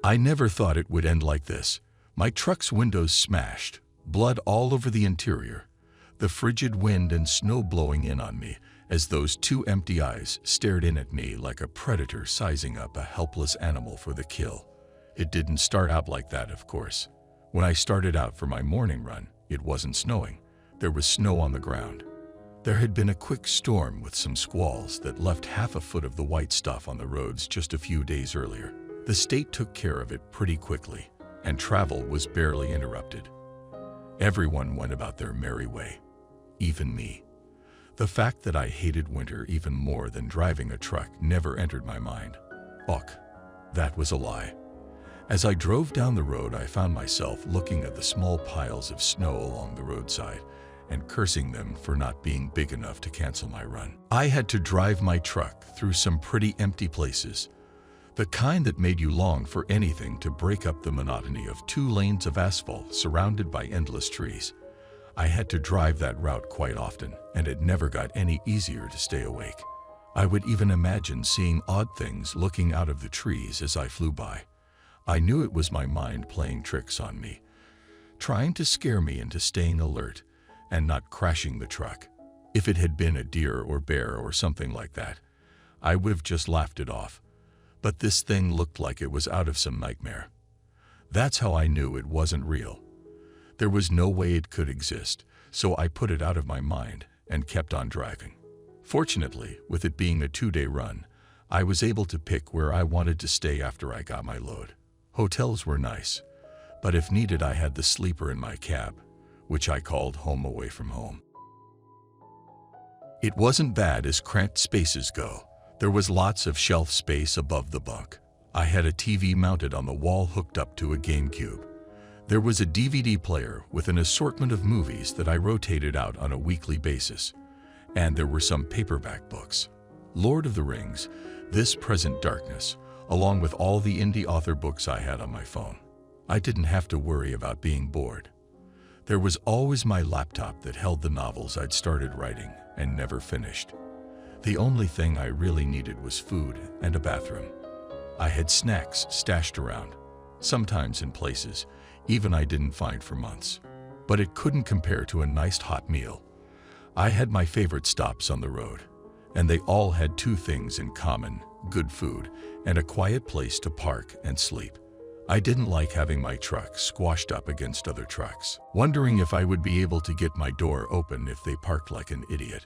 I never thought it would end like this. My truck's windows smashed, blood all over the interior, the frigid wind and snow blowing in on me as those two empty eyes stared in at me like a predator sizing up a helpless animal for the kill. It didn't start out like that, of course. When I started out for my morning run, it wasn't snowing. There was snow on the ground. There had been a quick storm with some squalls that left half a foot of the white stuff on the roads just a few days earlier. The state took care of it pretty quickly, and travel was barely interrupted. Everyone went about their merry way, even me. The fact that I hated winter even more than driving a truck never entered my mind. Ugh, that was a lie. As I drove down the road, I found myself looking at the small piles of snow along the roadside and cursing them for not being big enough to cancel my run. I had to drive my truck through some pretty empty places, the kind that made you long for anything to break up the monotony of 2 lanes of asphalt surrounded by endless trees. I had to drive that route quite often, and it never got any easier to stay awake. I would even imagine seeing odd things looking out of the trees as I flew by. I knew it was my mind playing tricks on me, trying to scare me into staying alert and not crashing the truck. If it had been a deer or bear or something like that, I would have just laughed it off. But this thing looked like it was out of some nightmare. That's how I knew it wasn't real. There was no way it could exist, so I put it out of my mind and kept on driving. Fortunately, with it being a 2-day run, I was able to pick where I wanted to stay after I got my load. Hotels were nice, but if needed I had the sleeper in my cab, which I called home away from home. It wasn't bad as cramped spaces go. There was lots of shelf space above the bunk. I had a TV mounted on the wall hooked up to a GameCube. There was a DVD player with an assortment of movies that I rotated out on a weekly basis. And there were some paperback books. Lord of the Rings, This Present Darkness, along with all the indie author books I had on my phone. I didn't have to worry about being bored. There was always my laptop that held the novels I'd started writing and never finished. The only thing I really needed was food and a bathroom. I had snacks stashed around, sometimes in places even I didn't find for months. But it couldn't compare to a nice hot meal. I had my favorite stops on the road, and they all had 2 things in common: good food and a quiet place to park and sleep. I didn't like having my truck squashed up against other trucks, wondering if I would be able to get my door open if they parked like an idiot.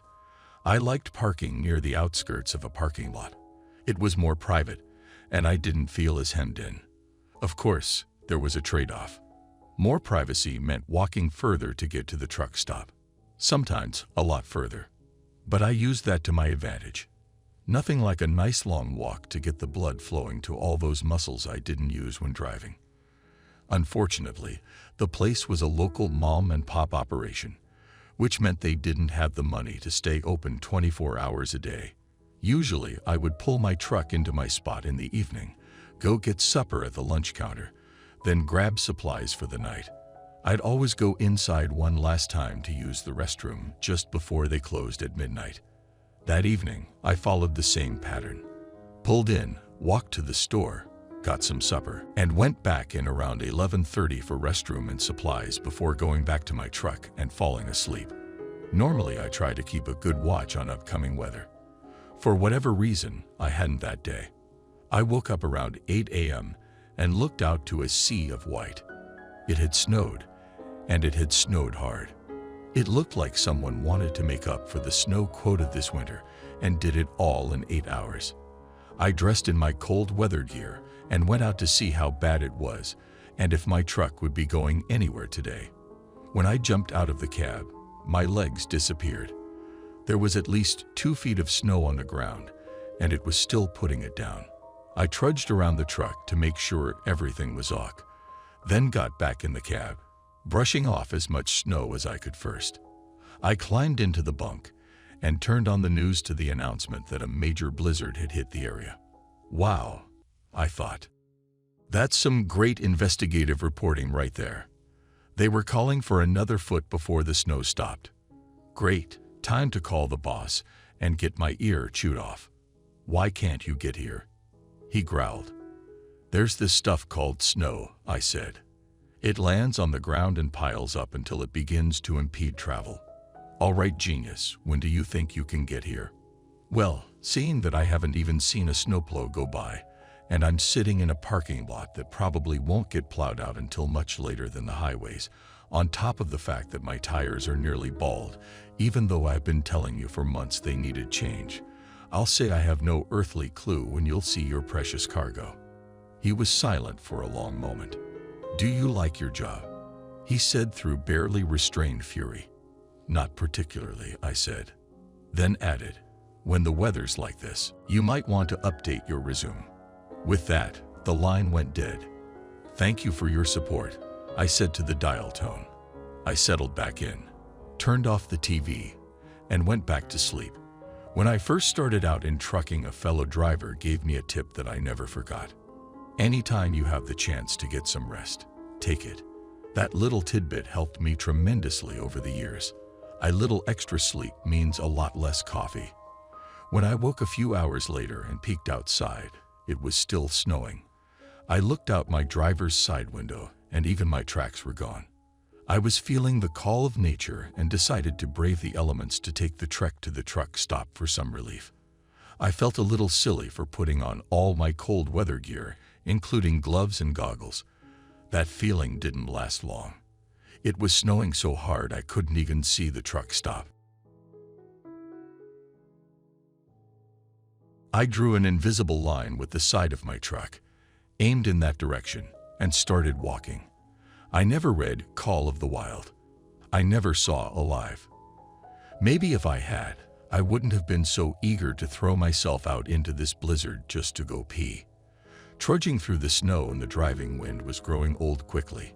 I liked parking near the outskirts of a parking lot. It was more private, and I didn't feel as hemmed in. Of course, there was a trade-off. More privacy meant walking further to get to the truck stop. Sometimes a lot further. But I used that to my advantage. Nothing like a nice long walk to get the blood flowing to all those muscles I didn't use when driving. Unfortunately, the place was a local mom-and-pop operation, which meant they didn't have the money to stay open 24 hours a day. Usually, I would pull my truck into my spot in the evening, go get supper at the lunch counter, then grab supplies for the night. I'd always go inside one last time to use the restroom just before they closed at midnight. That evening, I followed the same pattern. Pulled in, walked to the store, got some supper, and went back in around 11:30 for restroom and supplies before going back to my truck and falling asleep. Normally, I try to keep a good watch on upcoming weather. For whatever reason, I hadn't that day. I woke up around 8 a.m. and looked out to a sea of white. It had snowed, and it had snowed hard. It looked like someone wanted to make up for the snow quota this winter and did it all in 8 hours. I dressed in my cold weather gear and went out to see how bad it was and if my truck would be going anywhere today. When I jumped out of the cab, my legs disappeared. There was at least 2 feet of snow on the ground, and it was still putting it down. I trudged around the truck to make sure everything was ok, then got back in the cab, brushing off as much snow as I could first. I climbed into the bunk and turned on the news to the announcement that a major blizzard had hit the area. Wow, I thought. That's some great investigative reporting right there. They were calling for another foot before the snow stopped. Great, time to call the boss and get my ear chewed off. Why can't you get here? He growled. "There's this stuff called snow," I said. "It lands on the ground and piles up until it begins to impede travel." "All right, genius, when do you think you can get here?" "Well, seeing that I haven't even seen a snowplow go by, and I'm sitting in a parking lot that probably won't get plowed out until much later than the highways, on top of the fact that my tires are nearly bald, even though I've been telling you for months they needed change, I'll say I have no earthly clue when you'll see your precious cargo." He was silent for a long moment. "Do you like your job?" he said through barely restrained fury. "Not particularly," I said. Then added, "When the weather's like this, you might want to update your resume." With that, the line went dead. "Thank you for your support," I said to the dial tone. I settled back in, turned off the TV, and went back to sleep. When I first started out in trucking, a fellow driver gave me a tip that I never forgot. Anytime you have the chance to get some rest, take it. That little tidbit helped me tremendously over the years. A little extra sleep means a lot less coffee. When I woke a few hours later and peeked outside, it was still snowing. I looked out my driver's side window, and even my tracks were gone. I was feeling the call of nature and decided to brave the elements to take the trek to the truck stop for some relief. I felt a little silly for putting on all my cold weather gear, including gloves and goggles. That feeling didn't last long. It was snowing so hard I couldn't even see the truck stop. I drew an invisible line with the side of my truck, aimed in that direction, and started walking. I never read Call of the Wild. I never saw Alive. Maybe if I had, I wouldn't have been so eager to throw myself out into this blizzard just to go pee. Trudging through the snow and the driving wind was growing old quickly.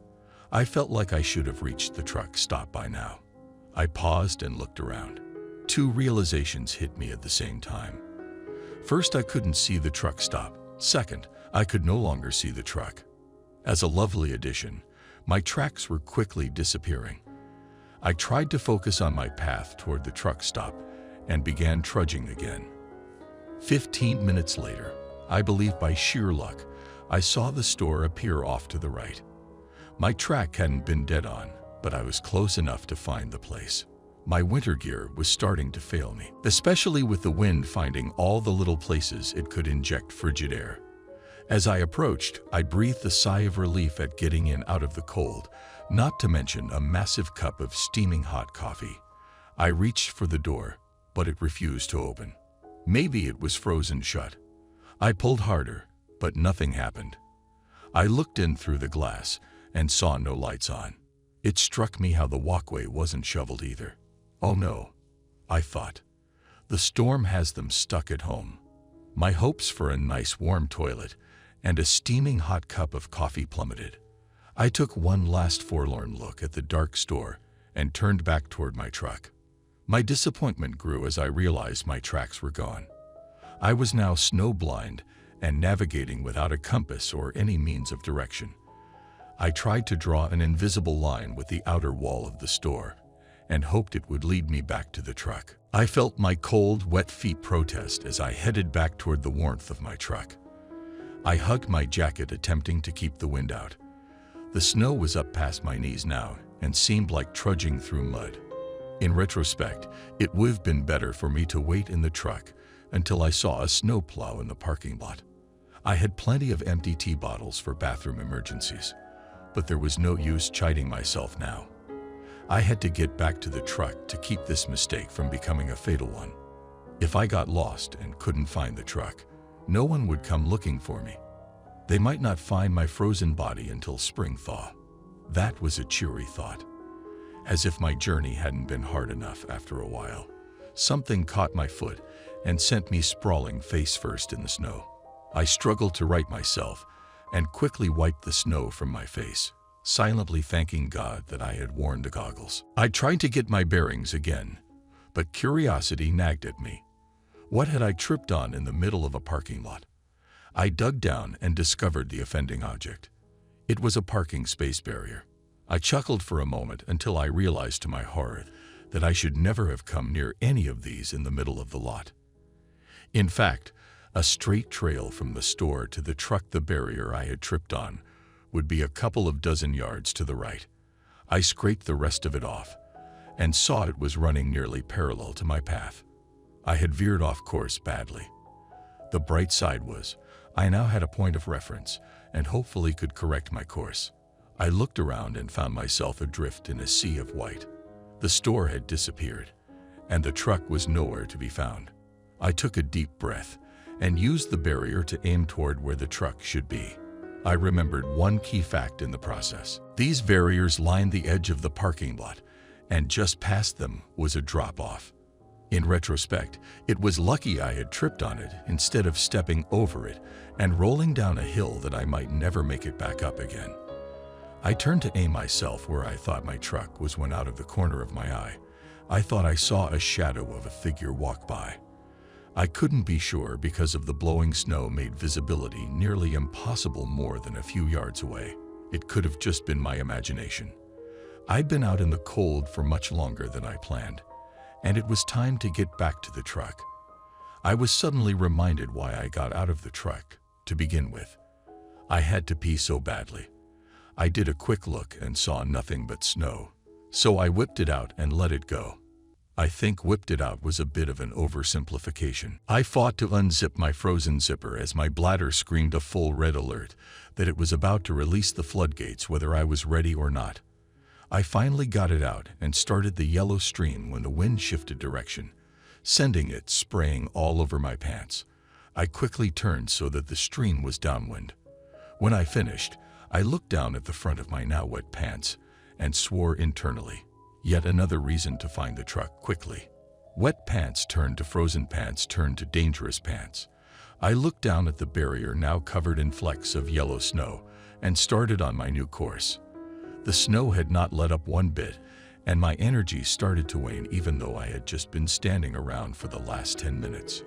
I felt like I should have reached the truck stop by now. I paused and looked around. Two realizations hit me at the same time. First, I couldn't see the truck stop. Second, I could no longer see the truck. As a lovely addition, my tracks were quickly disappearing. I tried to focus on my path toward the truck stop and began trudging again. 15 minutes later, I believe by sheer luck, I saw the store appear off to the right. My track hadn't been dead on, but I was close enough to find the place. My winter gear was starting to fail me, especially with the wind finding all the little places it could inject frigid air. As I approached, I breathed a sigh of relief at getting in out of the cold, not to mention a massive cup of steaming hot coffee. I reached for the door, but it refused to open. Maybe it was frozen shut. I pulled harder, but nothing happened. I looked in through the glass and saw no lights on. It struck me how the walkway wasn't shoveled either. Oh no, I thought. The storm has them stuck at home. My hopes for a nice warm toilet and a steaming hot cup of coffee plummeted. I took one last forlorn look at the dark store and turned back toward my truck. My disappointment grew as I realized my tracks were gone. I was now snowblind and navigating without a compass or any means of direction. I tried to draw an invisible line with the outer wall of the store and hoped it would lead me back to the truck. I felt my cold, wet feet protest as I headed back toward the warmth of my truck. I hugged my jacket, attempting to keep the wind out. The snow was up past my knees now and seemed like trudging through mud. In retrospect, it would have been better for me to wait in the truck until I saw a snowplow in the parking lot. I had plenty of empty tea bottles for bathroom emergencies, but there was no use chiding myself now. I had to get back to the truck to keep this mistake from becoming a fatal one. If I got lost and couldn't find the truck, no one would come looking for me. They might not find my frozen body until spring thaw. That was a cheery thought. As if my journey hadn't been hard enough after a while, something caught my foot and sent me sprawling face first in the snow. I struggled to right myself and quickly wiped the snow from my face, silently thanking God that I had worn the goggles. I tried to get my bearings again, but curiosity nagged at me. What had I tripped on in the middle of a parking lot? I dug down and discovered the offending object. It was a parking space barrier. I chuckled for a moment until I realized to my horror that I should never have come near any of these in the middle of the lot. In fact, A straight trail from the store to the truck the barrier I had tripped on would be a couple of dozen yards to the right. I scraped the rest of it off and saw it was running nearly parallel to my path. I had veered off course badly. The bright side was, I now had a point of reference and hopefully could correct my course. I looked around and found myself adrift in a sea of white. The store had disappeared, and the truck was nowhere to be found. I took a deep breath and used the barrier to aim toward where the truck should be. I remembered one key fact in the process. These barriers lined the edge of the parking lot, and just past them was a drop-off. In retrospect, it was lucky I had tripped on it instead of stepping over it and rolling down a hill that I might never make it back up again. I turned to aim myself where I thought my truck was when out of the corner of my eye, I thought I saw a shadow of a figure walk by. I couldn't be sure because of the blowing snow made visibility nearly impossible more than a few yards away. It could have just been my imagination. I'd been out in the cold for much longer than I planned, and it was time to get back to the truck. I was suddenly reminded why I got out of the truck to begin with. I had to pee so badly. I did a quick look and saw nothing but snow, so I whipped it out and let it go. I think whipped it out was a bit of an oversimplification. I fought to unzip my frozen zipper as my bladder screamed a full red alert that it was about to release the floodgates whether I was ready or not. I finally got it out and started the yellow stream when the wind shifted direction, sending it spraying all over my pants. I quickly turned so that the stream was downwind. When I finished, I looked down at the front of my now wet pants and swore internally. Yet another reason to find the truck quickly. Wet pants turned to frozen pants turned to dangerous pants. I looked down at the barrier now covered in flecks of yellow snow and started on my new course. The snow had not let up one bit, and my energy started to wane even though I had just been standing around for the last 10 minutes.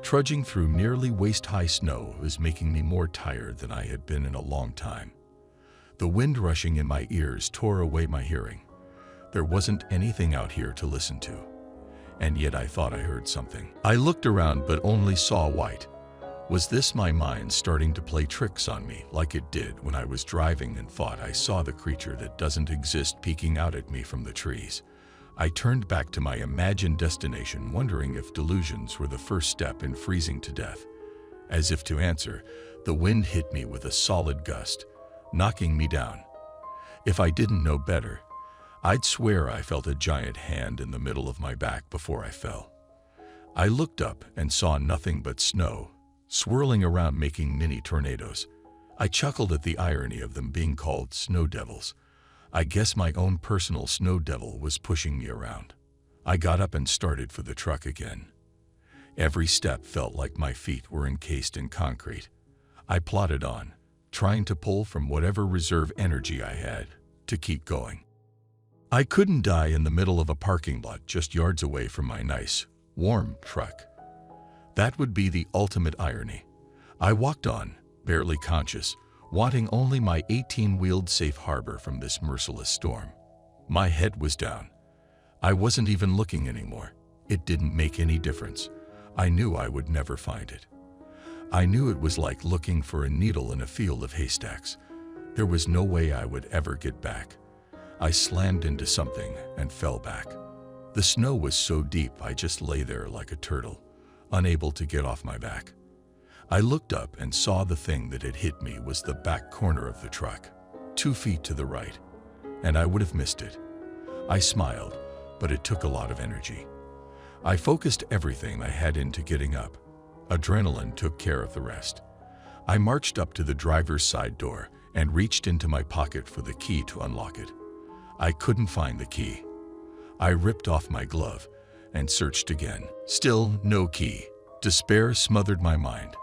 Trudging through nearly waist-high snow was making me more tired than I had been in a long time. The wind rushing in my ears tore away my hearing. There wasn't anything out here to listen to, and yet I thought I heard something. I looked around but only saw white. Was this my mind starting to play tricks on me like it did when I was driving and thought I saw the creature that doesn't exist peeking out at me from the trees? I turned back to my imagined destination wondering if delusions were the first step in freezing to death. As if to answer, the wind hit me with a solid gust, knocking me down. If I didn't know better, I'd swear I felt a giant hand in the middle of my back before I fell. I looked up and saw nothing but snow, swirling around making mini tornadoes. I chuckled at the irony of them being called snow devils. I guess my own personal snow devil was pushing me around. I got up and started for the truck again. Every step felt like my feet were encased in concrete. I plodded on, trying to pull from whatever reserve energy I had to keep going. I couldn't die in the middle of a parking lot just yards away from my nice, warm truck. That would be the ultimate irony. I walked on, barely conscious, wanting only my 18-wheeled safe harbor from this merciless storm. My head was down. I wasn't even looking anymore. It didn't make any difference. I knew I would never find it. I knew it was like looking for a needle in a field of haystacks. There was no way I would ever get back. I slammed into something and fell back. The snow was so deep I just lay there like a turtle, unable to get off my back. I looked up and saw the thing that had hit me was the back corner of the truck, 2 feet to the right, and I would have missed it. I smiled, but it took a lot of energy. I focused everything I had into getting up. Adrenaline took care of the rest. I marched up to the driver's side door and reached into my pocket for the key to unlock it. I couldn't find the key. I ripped off my glove and searched again. Still no key. Despair smothered my mind.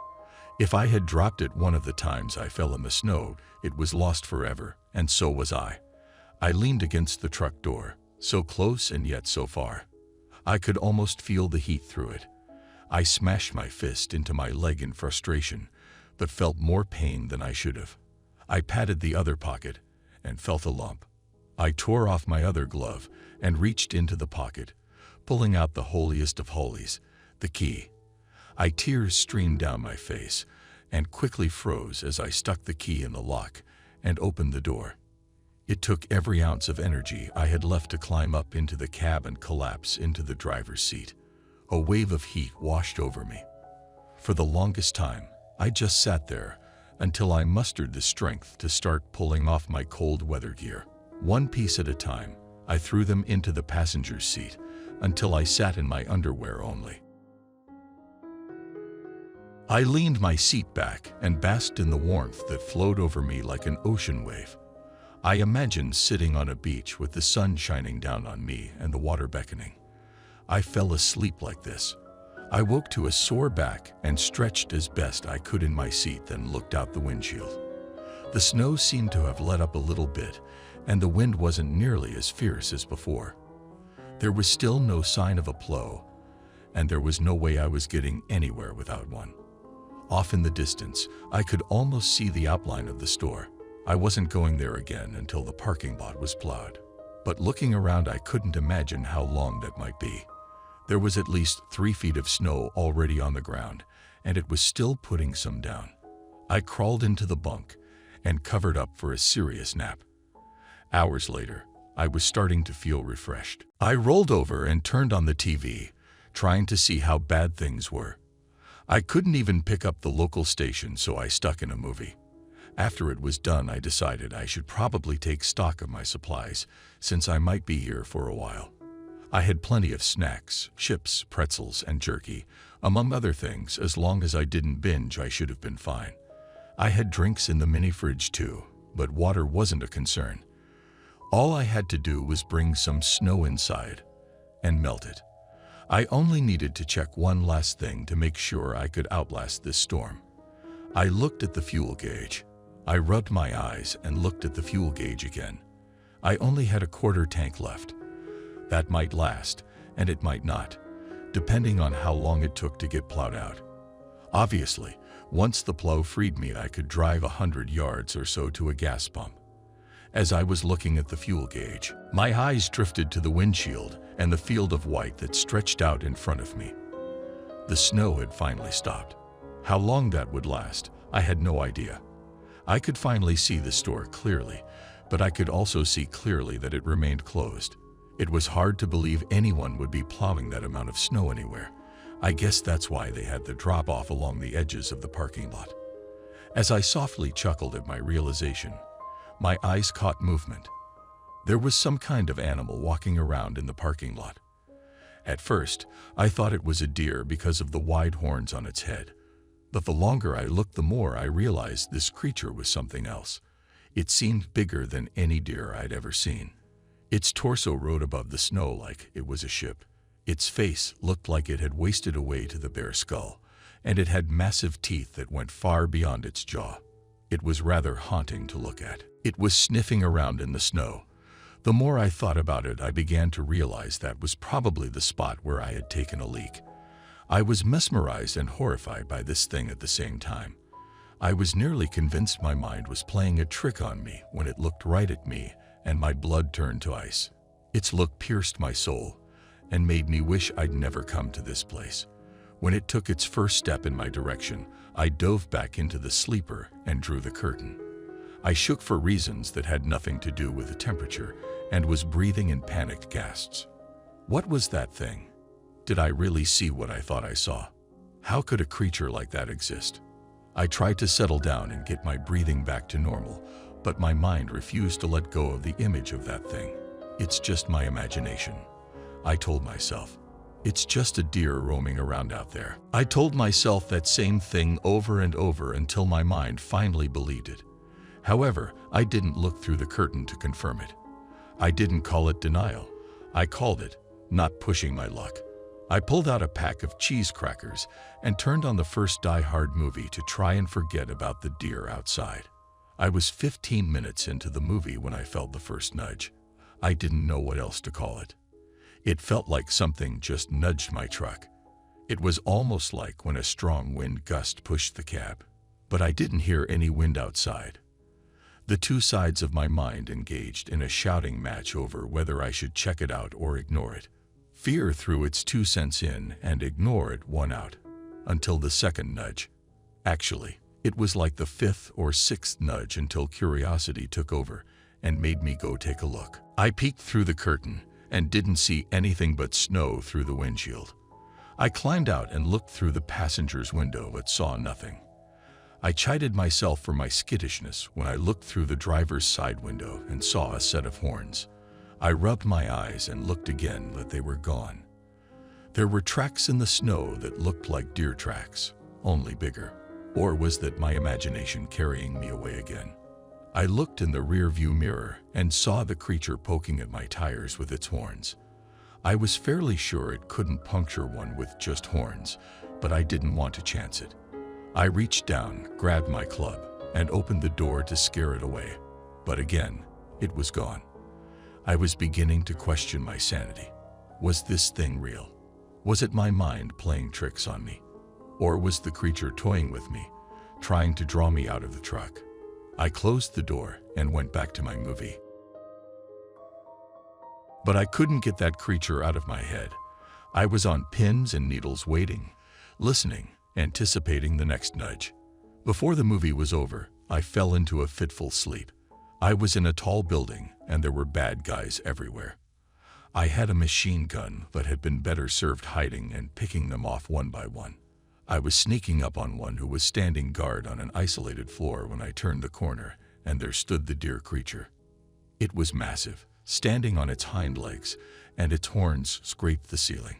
If I had dropped it one of the times I fell in the snow, it was lost forever, and so was I. I leaned against the truck door, so close and yet so far. I could almost feel the heat through it. I smashed my fist into my leg in frustration, but felt more pain than I should have. I patted the other pocket and felt a lump. I tore off my other glove and reached into the pocket, pulling out the holiest of holies, the key. Tears streamed down my face and quickly froze as I stuck the key in the lock and opened the door. It took every ounce of energy I had left to climb up into the cab and collapse into the driver's seat. A wave of heat washed over me. For the longest time, I just sat there until I mustered the strength to start pulling off my cold weather gear. One piece at a time, I threw them into the passenger's seat until I sat in my underwear only. I leaned my seat back and basked in the warmth that flowed over me like an ocean wave. I imagined sitting on a beach with the sun shining down on me and the water beckoning. I fell asleep like this. I woke to a sore back and stretched as best I could in my seat, then looked out the windshield. The snow seemed to have let up a little bit, and the wind wasn't nearly as fierce as before. There was still no sign of a plow, and there was no way I was getting anywhere without one. Off in the distance, I could almost see the outline of the store. I wasn't going there again until the parking lot was plowed. But looking around, I couldn't imagine how long that might be. There was at least 3 feet of snow already on the ground, and it was still putting some down. I crawled into the bunk and covered up for a serious nap. Hours later, I was starting to feel refreshed. I rolled over and turned on the TV, trying to see how bad things were. I couldn't even pick up the local station, so I stuck in a movie. After it was done, I decided I should probably take stock of my supplies, since I might be here for a while. I had plenty of snacks, chips, pretzels, and jerky, among other things. As long as I didn't binge, I should have been fine. I had drinks in the mini fridge too, but water wasn't a concern. All I had to do was bring some snow inside and melt it. I only needed to check one last thing to make sure I could outlast this storm. I looked at the fuel gauge. I rubbed my eyes and looked at the fuel gauge again. I only had a quarter tank left. That might last, and it might not, depending on how long it took to get plowed out. Obviously, once the plow freed me, I could drive 100 yards or so to a gas pump. As I was looking at the fuel gauge, my eyes drifted to the windshield and the field of white that stretched out in front of me. The snow had finally stopped. How long that would last, I had no idea. I could finally see the store clearly, but I could also see clearly that it remained closed. It was hard to believe anyone would be plowing that amount of snow anywhere. I guess that's why they had the drop-off along the edges of the parking lot. As I softly chuckled at my realization, my eyes caught movement. There was some kind of animal walking around in the parking lot. At first, I thought it was a deer because of the wide horns on its head. But the longer I looked, the more I realized this creature was something else. It seemed bigger than any deer I'd ever seen. Its torso rode above the snow like it was a ship. Its face looked like it had wasted away to the bare skull, and it had massive teeth that went far beyond its jaw. It was rather haunting to look at. It was sniffing around in the snow. The more I thought about it, I began to realize that was probably the spot where I had taken a leak. I was mesmerized and horrified by this thing at the same time. I was nearly convinced my mind was playing a trick on me when it looked right at me and my blood turned to ice. Its look pierced my soul and made me wish I'd never come to this place. When it took its first step in my direction, I dove back into the sleeper and drew the curtain. I shook for reasons that had nothing to do with the temperature and was breathing in panicked gasps. What was that thing? Did I really see what I thought I saw? How could a creature like that exist? I tried to settle down and get my breathing back to normal, but my mind refused to let go of the image of that thing. It's just my imagination, I told myself. It's just a deer roaming around out there. I told myself that same thing over and over until my mind finally believed it. However, I didn't look through the curtain to confirm it. I didn't call it denial. I called it not pushing my luck. I pulled out a pack of cheese crackers and turned on the first Die Hard movie to try and forget about the deer outside. I was 15 minutes into the movie when I felt the first nudge. I didn't know what else to call it. It felt like something just nudged my truck. It was almost like when a strong wind gust pushed the cab. But I didn't hear any wind outside. The two sides of my mind engaged in a shouting match over whether I should check it out or ignore it. Fear threw its 2 cents in and ignore it won out. until the second nudge. Actually, it was like the fifth or sixth nudge until curiosity took over and made me go take a look. I peeked through the curtain and didn't see anything but snow through the windshield. I climbed out and looked through the passenger's window but saw nothing. I chided myself for my skittishness when I looked through the driver's side window and saw a set of horns. I rubbed my eyes and looked again, but they were gone. There were tracks in the snow that looked like deer tracks, only bigger. Or was that my imagination carrying me away again? I looked in the rear-view mirror and saw the creature poking at my tires with its horns. I was fairly sure it couldn't puncture one with just horns, but I didn't want to chance it. I reached down, grabbed my club, and opened the door to scare it away. But again, it was gone. I was beginning to question my sanity. Was this thing real? Was it my mind playing tricks on me? Or was the creature toying with me, trying to draw me out of the truck? I closed the door and went back to my movie. But I couldn't get that creature out of my head. I was on pins and needles waiting, listening, anticipating the next nudge. Before the movie was over, I fell into a fitful sleep. I was in a tall building and there were bad guys everywhere. I had a machine gun but had been better served hiding and picking them off one by one. I was sneaking up on one who was standing guard on an isolated floor when I turned the corner, and there stood the deer creature. It was massive, standing on its hind legs, and its horns scraped the ceiling.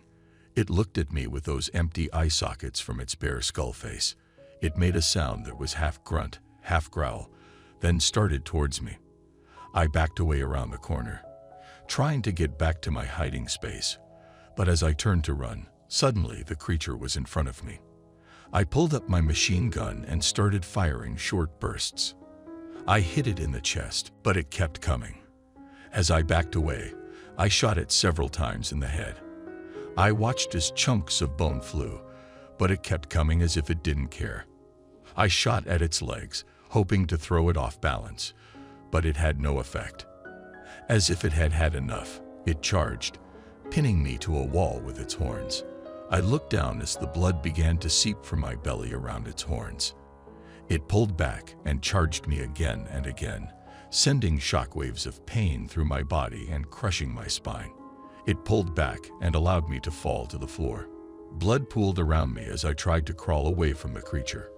It looked at me with those empty eye sockets from its bare skull face. It made a sound that was half grunt, half growl, then started towards me. I backed away around the corner, trying to get back to my hiding space. But as I turned to run, suddenly the creature was in front of me. I pulled up my machine gun and started firing short bursts. I hit it in the chest, but it kept coming. As I backed away, I shot it several times in the head. I watched as chunks of bone flew, but it kept coming as if it didn't care. I shot at its legs, hoping to throw it off balance, but it had no effect. As if it had had enough, it charged, pinning me to a wall with its horns. I looked down as the blood began to seep from my belly around its horns. It pulled back and charged me again and again, sending shockwaves of pain through my body and crushing my spine. It pulled back and allowed me to fall to the floor. Blood pooled around me as I tried to crawl away from the creature.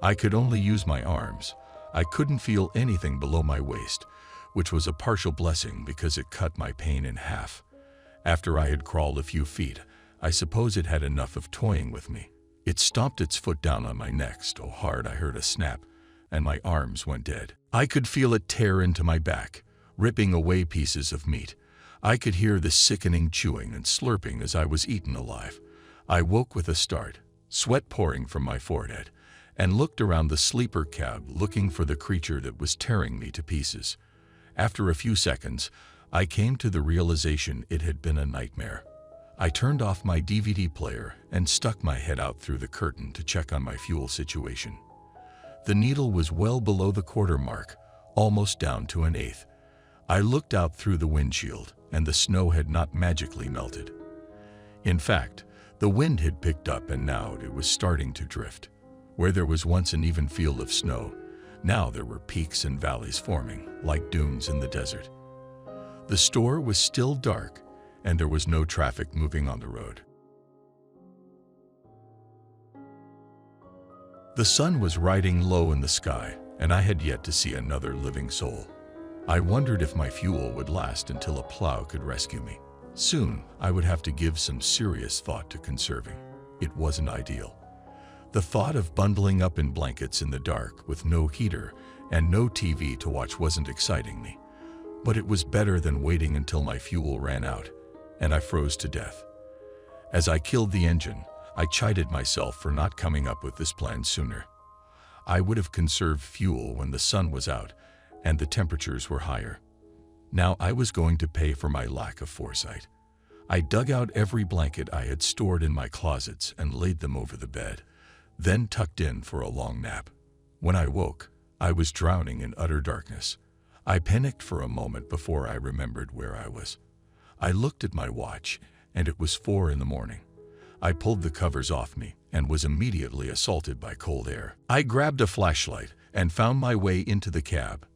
I could only use my arms. I couldn't feel anything below my waist, which was a partial blessing because it cut my pain in half. After I had crawled a few feet, I suppose it had enough of toying with me. It stomped its foot down on my neck so hard I heard a snap, and my arms went dead. I could feel it tear into my back, ripping away pieces of meat. I could hear the sickening chewing and slurping as I was eaten alive. I woke with a start, sweat pouring from my forehead, and looked around the sleeper cab looking for the creature that was tearing me to pieces. After a few seconds, I came to the realization it had been a nightmare. I turned off my DVD player and stuck my head out through the curtain to check on my fuel situation. The needle was well below the quarter mark, almost down to an eighth. I looked out through the windshield, and the snow had not magically melted. In fact, the wind had picked up and now it was starting to drift. Where there was once an even field of snow, now there were peaks and valleys forming, like dunes in the desert. The store was still dark, and there was no traffic moving on the road. The sun was riding low in the sky, and I had yet to see another living soul. I wondered if my fuel would last until a plow could rescue me. Soon, I would have to give some serious thought to conserving. It wasn't ideal. The thought of bundling up in blankets in the dark with no heater and no TV to watch wasn't exciting me, but it was better than waiting until my fuel ran out and I froze to death. As I killed the engine, I chided myself for not coming up with this plan sooner. I would have conserved fuel when the sun was out and the temperatures were higher. Now I was going to pay for my lack of foresight. I dug out every blanket I had stored in my closets and laid them over the bed, then tucked in for a long nap. When I woke, I was drowning in utter darkness. I panicked for a moment before I remembered where I was. I looked at my watch, and it was 4 in the morning. I pulled the covers off me and was immediately assaulted by cold air. I grabbed a flashlight and found my way into the cab.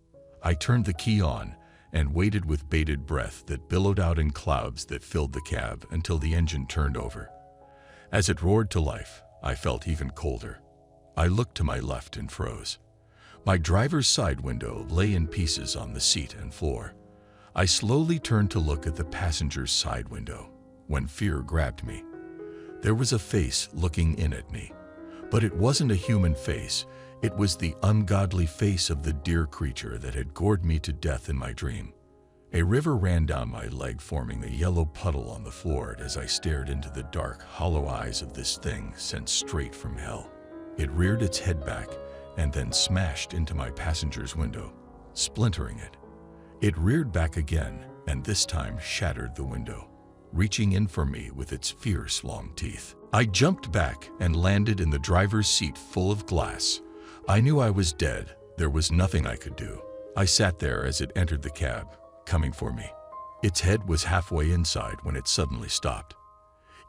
I turned the key on and waited with bated breath that billowed out in clouds that filled the cab until the engine turned over. As it roared to life, I felt even colder. I looked to my left and froze. My driver's side window lay in pieces on the seat and floor. I slowly turned to look at the passenger's side window when fear grabbed me. There was a face looking in at me, but it wasn't a human face. It was the ungodly face of the deer creature that had gored me to death in my dream. A river ran down my leg, forming a yellow puddle on the floor as I stared into the dark, hollow eyes of this thing sent straight from hell. It reared its head back and then smashed into my passenger's window, splintering it. It reared back again and this time shattered the window, reaching in for me with its fierce long teeth. I jumped back and landed in the driver's seat full of glass. I knew I was dead. There was nothing I could do. I sat there as it entered the cab, coming for me. Its head was halfway inside when it suddenly stopped.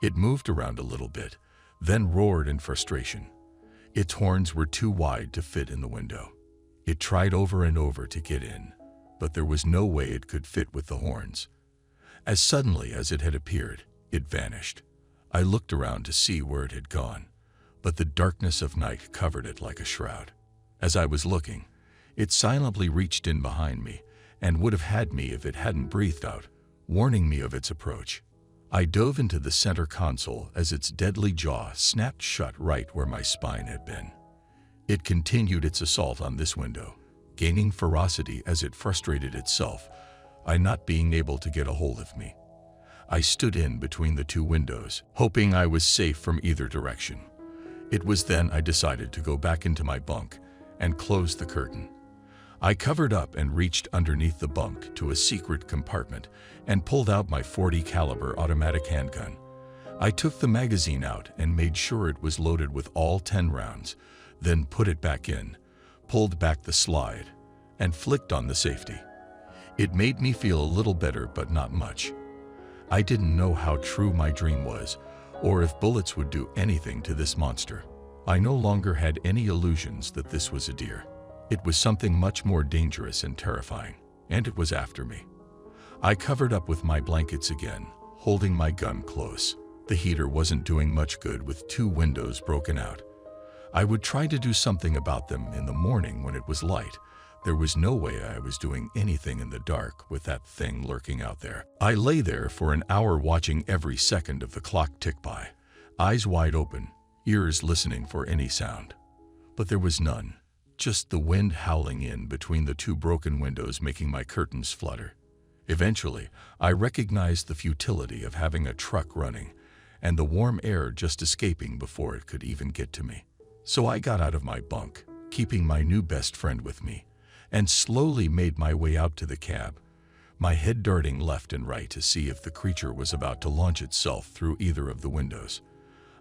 It moved around a little bit, then roared in frustration. Its horns were too wide to fit in the window. It tried over and over to get in, but there was no way it could fit with the horns. As suddenly as it had appeared, it vanished. I looked around to see where it had gone, but the darkness of night covered it like a shroud. As I was looking, it silently reached in behind me and would have had me if it hadn't breathed out, warning me of its approach. I dove into the center console as its deadly jaw snapped shut right where my spine had been. It continued its assault on this window, gaining ferocity as it frustrated itself, I not being able to get a hold of me. I stood in between the two windows, hoping I was safe from either direction. It was then I decided to go back into my bunk and close the curtain. I covered up and reached underneath the bunk to a secret compartment and pulled out my .40 caliber automatic handgun. I took the magazine out and made sure it was loaded with all 10 rounds, then put it back in, pulled back the slide, and flicked on the safety. It made me feel a little better, but not much. I didn't know how true my dream was, or if bullets would do anything to this monster. I no longer had any illusions that this was a deer. It was something much more dangerous and terrifying, and it was after me. I covered up with my blankets again, holding my gun close. The heater wasn't doing much good with 2 windows broken out. I would try to do something about them in the morning when it was light. There was no way I was doing anything in the dark with that thing lurking out there. I lay there for an hour watching every second of the clock tick by, eyes wide open, ears listening for any sound. But there was none, just the wind howling in between the 2 broken windows making my curtains flutter. Eventually, I recognized the futility of having a truck running and the warm air just escaping before it could even get to me. So I got out of my bunk, keeping my new best friend with me, and slowly made my way out to the cab, my head darting left and right to see if the creature was about to launch itself through either of the windows.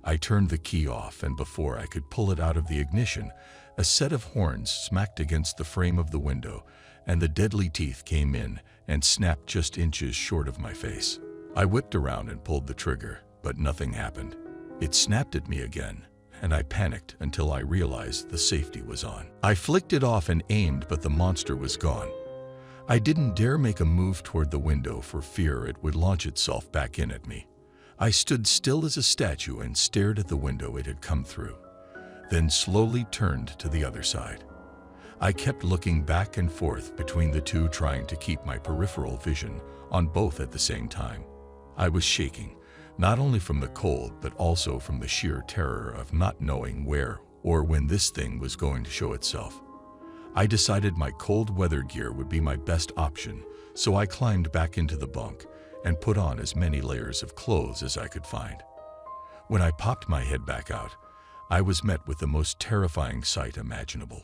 I turned the key off, and before I could pull it out of the ignition, a set of horns smacked against the frame of the window, and the deadly teeth came in and snapped just inches short of my face. I whipped around and pulled the trigger, but nothing happened. It snapped at me again, and I panicked until I realized the safety was on. I flicked it off and aimed, but the monster was gone. I didn't dare make a move toward the window for fear it would launch itself back in at me. I stood still as a statue and stared at the window it had come through, then slowly turned to the other side. I kept looking back and forth between the two, trying to keep my peripheral vision on both at the same time. I was shaking, not only from the cold but also from the sheer terror of not knowing where or when this thing was going to show itself. I decided my cold weather gear would be my best option, so I climbed back into the bunk and put on as many layers of clothes as I could find. When I popped my head back out, I was met with the most terrifying sight imaginable.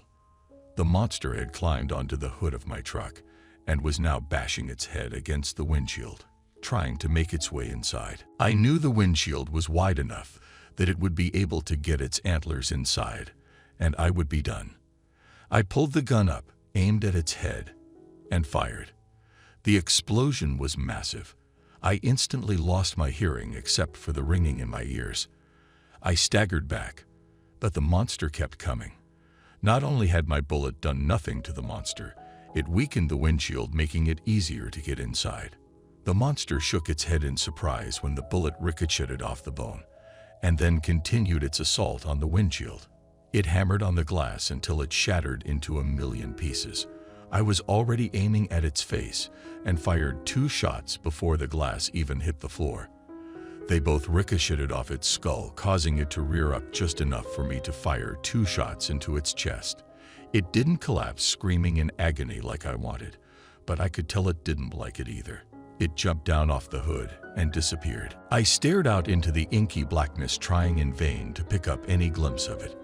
The monster had climbed onto the hood of my truck and was now bashing its head against the windshield, trying to make its way inside. I knew the windshield was wide enough that it would be able to get its antlers inside, and I would be done. I pulled the gun up, aimed at its head, and fired. The explosion was massive. I instantly lost my hearing except for the ringing in my ears. I staggered back, but the monster kept coming. Not only had my bullet done nothing to the monster, it weakened the windshield, making it easier to get inside. The monster shook its head in surprise when the bullet ricocheted off the bone, and then continued its assault on the windshield. It hammered on the glass until it shattered into a million pieces. I was already aiming at its face and fired 2 shots before the glass even hit the floor. They both ricocheted off its skull, causing it to rear up just enough for me to fire 2 shots into its chest. It didn't collapse screaming in agony like I wanted, but I could tell it didn't like it either. It jumped down off the hood and disappeared. I stared out into the inky blackness, trying in vain to pick up any glimpse of it.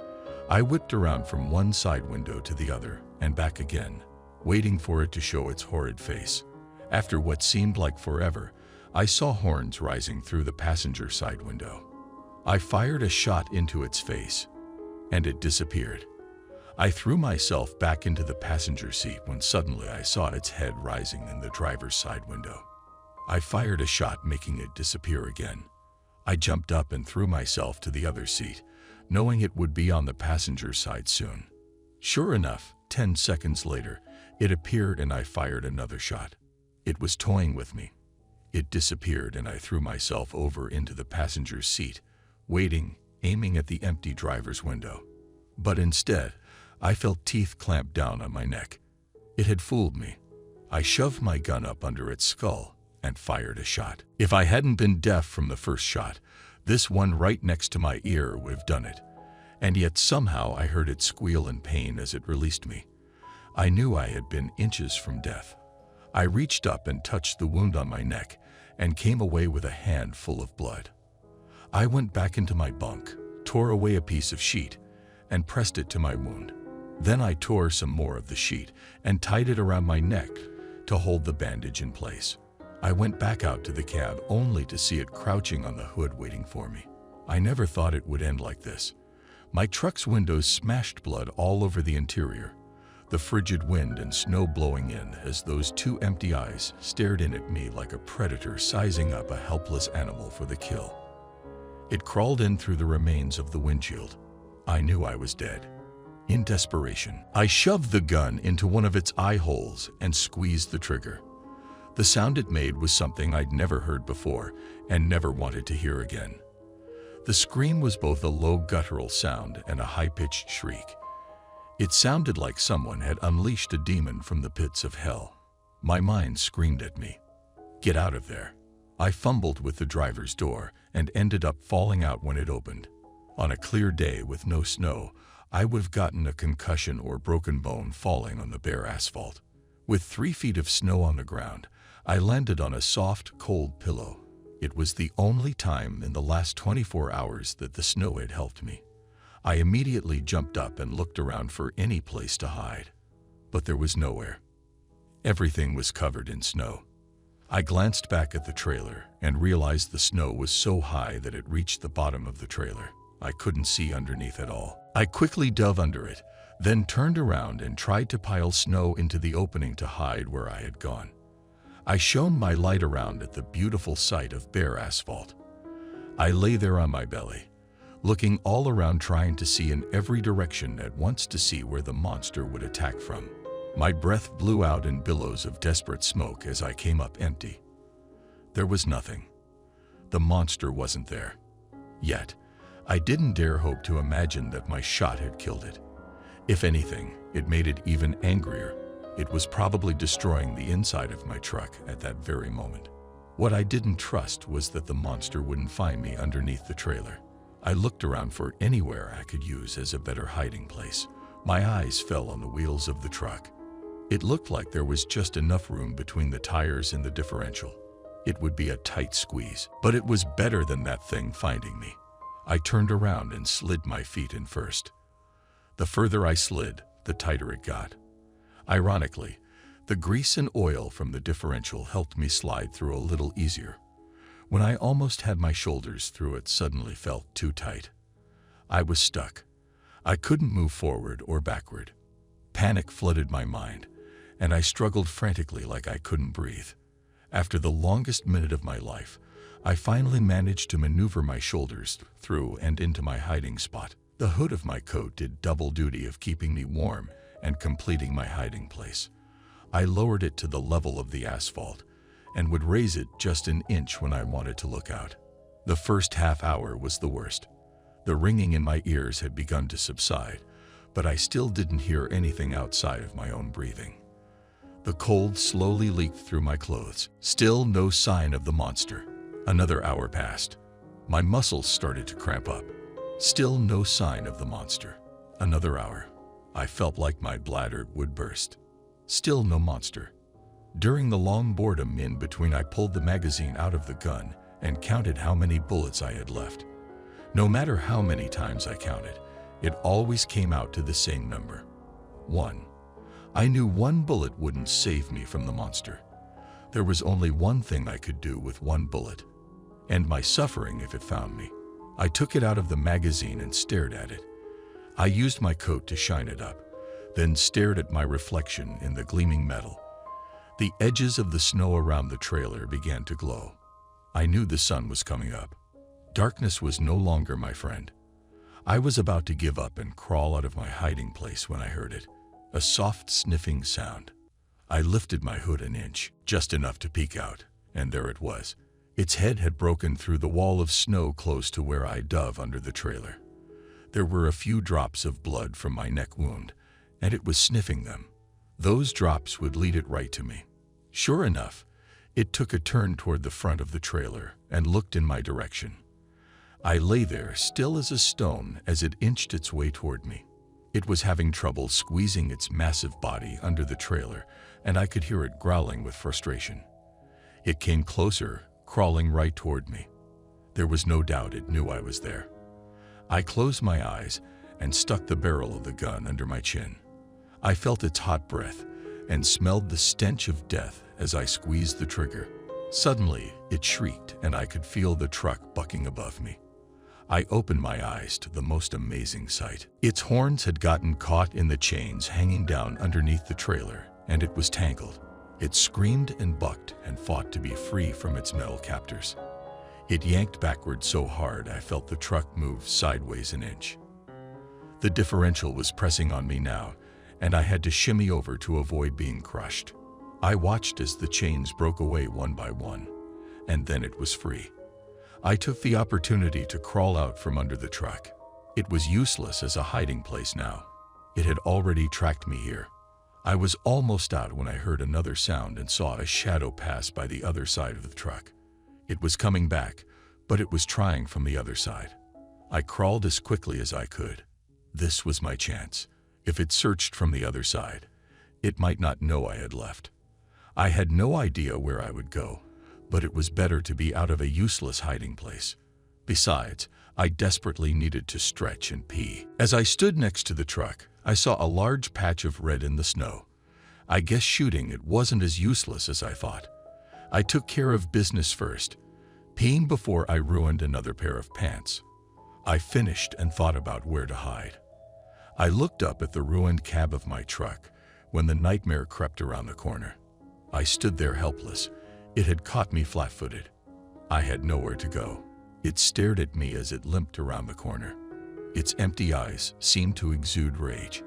I whipped around from one side window to the other and back again, waiting for it to show its horrid face. After what seemed like forever, I saw horns rising through the passenger side window. I fired a shot into its face, and it disappeared. I threw myself back into the passenger seat when suddenly I saw its head rising in the driver's side window. I fired a shot, making it disappear again. I jumped up and threw myself to the other seat, knowing it would be on the passenger side soon. Sure enough, 10 seconds later, it appeared and I fired another shot. It was toying with me. It disappeared and I threw myself over into the passenger seat, waiting, aiming at the empty driver's window. But instead, I felt teeth clamp down on my neck. It had fooled me. I shoved my gun up under its skull and fired a shot. If I hadn't been deaf from the first shot, this one right next to my ear would have done it. And yet somehow I heard it squeal in pain as it released me. I knew I had been inches from death. I reached up and touched the wound on my neck and came away with a hand full of blood. I went back into my bunk, tore away a piece of sheet, and pressed it to my wound. Then I tore some more of the sheet and tied it around my neck to hold the bandage in place. I went back out to the cab only to see it crouching on the hood waiting for me. I never thought it would end like this. My truck's windows smashed, blood all over the interior, the frigid wind and snow blowing in as those 2 empty eyes stared in at me like a predator sizing up a helpless animal for the kill. It crawled in through the remains of the windshield. I knew I was dead. In desperation, I shoved the gun into one of its eye holes and squeezed the trigger. The sound it made was something I'd never heard before and never wanted to hear again. The scream was both a low guttural sound and a high-pitched shriek. It sounded like someone had unleashed a demon from the pits of hell. My mind screamed at me, "Get out of there." I fumbled with the driver's door and ended up falling out when it opened. On a clear day with no snow, I would have gotten a concussion or broken bone falling on the bare asphalt. With 3 feet of snow on the ground, I landed on a soft, cold pillow. It was the only time in the last 24 hours that the snow had helped me. I immediately jumped up and looked around for any place to hide, but there was nowhere. Everything was covered in snow. I glanced back at the trailer and realized the snow was so high that it reached the bottom of the trailer. I couldn't see underneath at all. I quickly dove under it, then turned around and tried to pile snow into the opening to hide where I had gone. I shone my light around at the beautiful sight of bare asphalt. I lay there on my belly, looking all around, trying to see in every direction at once to see where the monster would attack from. My breath blew out in billows of desperate smoke as I came up empty. There was nothing. The monster wasn't there. Yet, I didn't dare hope to imagine that my shot had killed it. If anything, it made it even angrier. It was probably destroying the inside of my truck at that very moment. What I didn't trust was that the monster wouldn't find me underneath the trailer. I looked around for anywhere I could use as a better hiding place. My eyes fell on the wheels of the truck. It looked like there was just enough room between the tires and the differential. It would be a tight squeeze, but it was better than that thing finding me. I turned around and slid my feet in first. The further I slid, the tighter it got. Ironically, the grease and oil from the differential helped me slide through a little easier. When I almost had my shoulders through, it suddenly felt too tight. I was stuck. I couldn't move forward or backward. Panic flooded my mind, and I struggled frantically like I couldn't breathe. After the longest minute of my life, I finally managed to maneuver my shoulders through and into my hiding spot. The hood of my coat did double duty of keeping me warm and completing my hiding place. I lowered it to the level of the asphalt and would raise it just an inch when I wanted to look out. The first half hour was the worst. The ringing in my ears had begun to subside, but I still didn't hear anything outside of my own breathing. The cold slowly leaked through my clothes. Still no sign of the monster. Another hour passed. My muscles started to cramp up. Still no sign of the monster. Another hour. I felt like my bladder would burst. Still no monster. During the long boredom in between, I pulled the magazine out of the gun and counted how many bullets I had left. No matter how many times I counted, it always came out to the same number. 1. I knew one bullet wouldn't save me from the monster. There was only one thing I could do with one bullet. End my suffering if it found me. I took it out of the magazine and stared at it. I used my coat to shine it up, then stared at my reflection in the gleaming metal. The edges of the snow around the trailer began to glow. I knew the sun was coming up. Darkness was no longer my friend. I was about to give up and crawl out of my hiding place when I heard it. A soft sniffing sound. I lifted my hood an inch, just enough to peek out, and there it was. Its head had broken through the wall of snow close to where I dove under the trailer. There were a few drops of blood from my neck wound, and it was sniffing them. Those drops would lead it right to me. Sure enough, it took a turn toward the front of the trailer and looked in my direction. I lay there, still as a stone, as it inched its way toward me. It was having trouble squeezing its massive body under the trailer, and I could hear it growling with frustration. It came closer, crawling right toward me. There was no doubt it knew I was there. I closed my eyes and stuck the barrel of the gun under my chin. I felt its hot breath and smelled the stench of death as I squeezed the trigger. Suddenly, it shrieked, and I could feel the truck bucking above me. I opened my eyes to the most amazing sight. Its horns had gotten caught in the chains hanging down underneath the trailer, and it was tangled. It screamed and bucked and fought to be free from its metal captors. It yanked backward so hard I felt the truck move sideways an inch. The differential was pressing on me now, and I had to shimmy over to avoid being crushed. I watched as the chains broke away one by one, and then it was free. I took the opportunity to crawl out from under the truck. It was useless as a hiding place now. It had already tracked me here. I was almost out when I heard another sound and saw a shadow pass by the other side of the truck. It was coming back, but it was trying from the other side. I crawled as quickly as I could. This was my chance. If it searched from the other side, it might not know I had left. I had no idea where I would go, but it was better to be out of a useless hiding place. Besides, I desperately needed to stretch and pee. As I stood next to the truck, I saw a large patch of red in the snow. I guess shooting it wasn't as useless as I thought. I took care of business first, peeing before I ruined another pair of pants. I finished and thought about where to hide. I looked up at the ruined cab of my truck when the nightmare crept around the corner. I stood there helpless. It had caught me flat-footed. I had nowhere to go. It stared at me as it limped around the corner. Its empty eyes seemed to exude rage.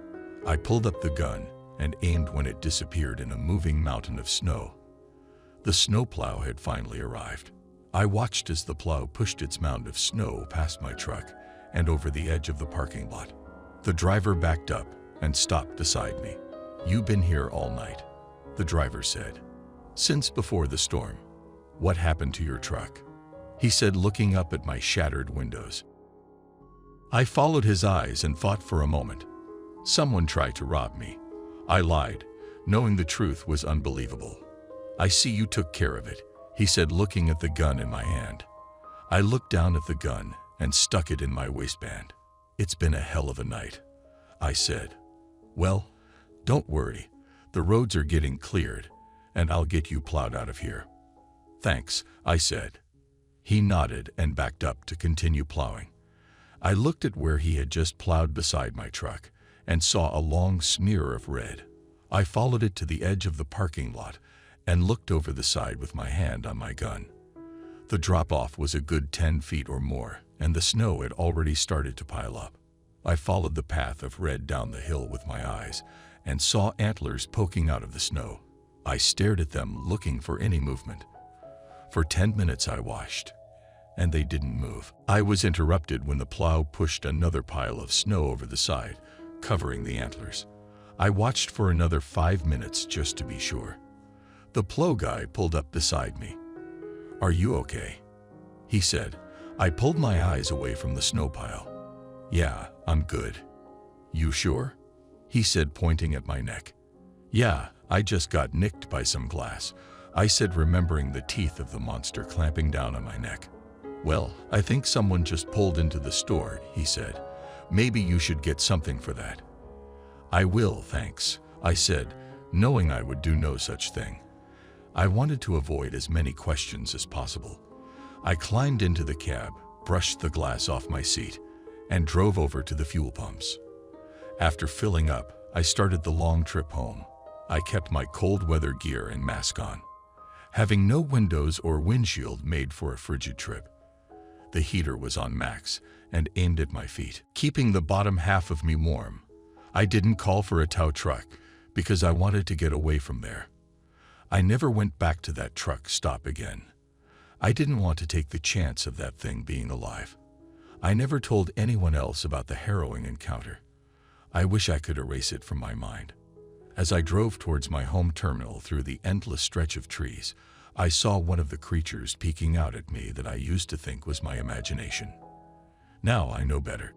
I pulled up the gun and aimed when it disappeared in a moving mountain of snow. The snowplow had finally arrived. I watched as the plow pushed its mound of snow past my truck and over the edge of the parking lot. The driver backed up and stopped beside me. "You've been here all night," the driver said. "Since before the storm. What happened to your truck?" he said, looking up at my shattered windows. I followed his eyes and thought for a moment. Someone tried to rob me. I lied, knowing the truth was unbelievable. "I see you took care of it," he said, looking at the gun in my hand. I looked down at the gun and stuck it in my waistband. "It's been a hell of a night," I said. "Well, don't worry. The roads are getting cleared, and I'll get you plowed out of here." "Thanks," I said. He nodded and backed up to continue plowing. I looked at where he had just plowed beside my truck and saw a long smear of red. I followed it to the edge of the parking lot and looked over the side with my hand on my gun. The drop-off was a good 10 feet or more, and the snow had already started to pile up. I followed the path of red down the hill with my eyes and saw antlers poking out of the snow. I stared at them, looking for any movement. For 10 minutes I watched, and they didn't move. I was interrupted when the plow pushed another pile of snow over the side, covering the antlers. I watched for another 5 minutes just to be sure. The plow guy pulled up beside me. "Are you okay?" he said. I pulled my eyes away from the snow pile. "Yeah, I'm good." "You sure?" he said, pointing at my neck. "Yeah, I just got nicked by some glass," I said, remembering the teeth of the monster clamping down on my neck. "Well, I think someone just pulled into the store," he said. "Maybe you should get something for that." "I will, thanks," I said, knowing I would do no such thing. I wanted to avoid as many questions as possible. I climbed into the cab, brushed the glass off my seat, and drove over to the fuel pumps. After filling up, I started the long trip home. I kept my cold weather gear and mask on. Having no windows or windshield made for a frigid trip. The heater was on max and aimed at my feet, keeping the bottom half of me warm. I didn't call for a tow truck because I wanted to get away from there. I never went back to that truck stop again. I didn't want to take the chance of that thing being alive. I never told anyone else about the harrowing encounter. I wish I could erase it from my mind. As I drove towards my home terminal through the endless stretch of trees, I saw one of the creatures peeking out at me that I used to think was my imagination. Now I know better.